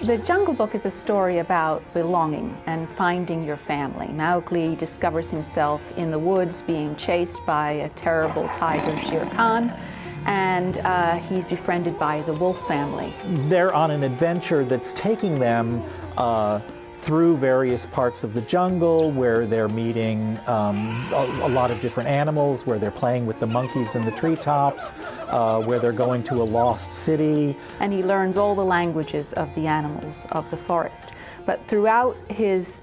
The Jungle Book is a story about belonging and finding your family. Mowgli discovers himself in the woods being chased by a terrible tiger, Shere Khan, and he's befriended by the wolf family. They're on an adventure that's taking them through various parts of the jungle where they're meeting a lot of different animals, where they're playing with the monkeys in the treetops, where they're going to a lost city. And he learns all the languages of the animals of the forest. But throughout his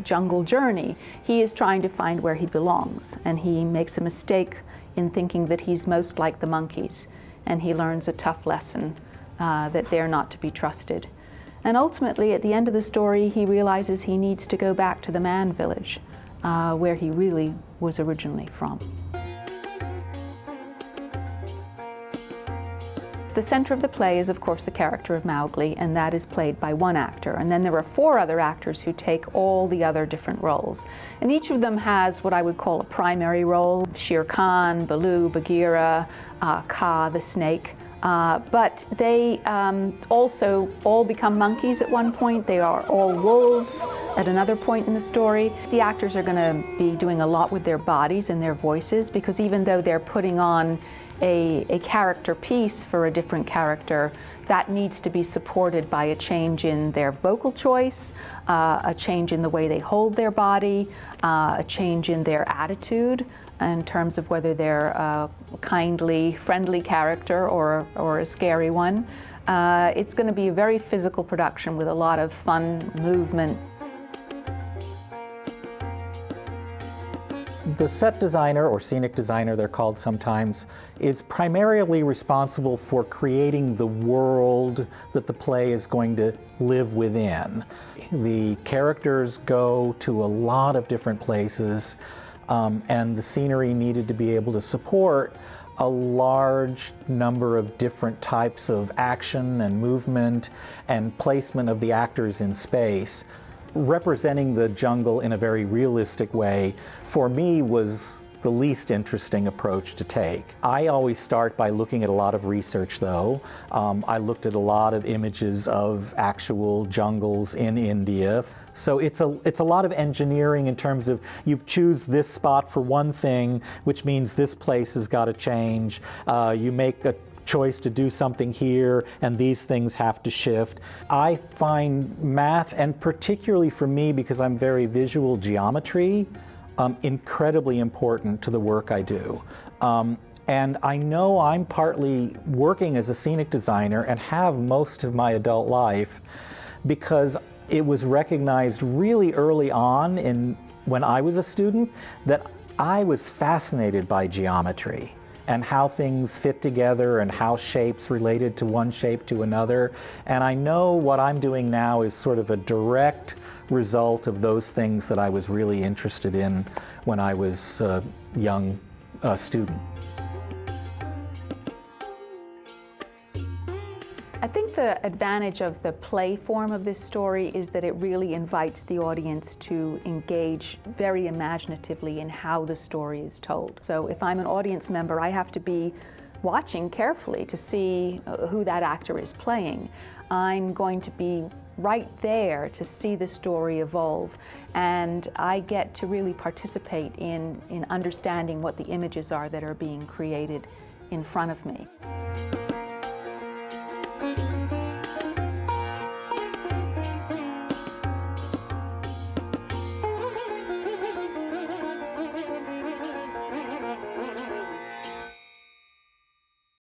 jungle journey, he is trying to find where he belongs. And he makes a mistake in thinking that he's most like the monkeys. And he learns a tough lesson that they're not to be trusted. And ultimately, at the end of the story, he realizes he needs to go back to the man village, where he really was originally from. The center of the play is, of course, the character of Mowgli, and that is played by one actor. And then there are 4 other actors who take all the other different roles. And each of them has what I would call a primary role: Shere Khan, Baloo, Bagheera, Kaa the snake. But they also all become monkeys at one point. They are all wolves at another point in the story. The actors are going to be doing a lot with their bodies and their voices, because even though they're putting on a character piece for a different character, that needs to be supported by a change in their vocal choice, a change in the way they hold their body, a change in their attitude, in terms of whether they're a kindly, friendly character or a scary one. It's going to be a very physical production with a lot of fun movement. The set designer, or scenic designer they're called sometimes, is primarily responsible for creating the world that the play is going to live within. The characters go to a lot of different places, and the scenery needed to be able to support a large number of different types of action and movement and placement of the actors in space. Representing the jungle in a very realistic way, for me, was the least interesting approach to take. I always start by looking at a lot of research, though. I looked at a lot of images of actual jungles in India. So it's a lot of engineering in terms of you choose this spot for one thing, which means this place has got to change. You make a choice to do something here, and these things have to shift. I find math, and particularly for me, because I'm very visual, geometry, incredibly important to the work I do. And I know I'm partly working as a scenic designer and have most of my adult life because it was recognized really early on when I was a student that I was fascinated by geometry and how things fit together and how shapes related to one shape to another. And I know what I'm doing now is sort of a direct result of those things that I was really interested in when I was a young student. I think the advantage of the play form of this story is that it really invites the audience to engage very imaginatively in how the story is told. So if I'm an audience member, I have to be watching carefully to see who that actor is playing. I'm going to be right there to see the story evolve, and I get to really participate in understanding what the images are that are being created in front of me.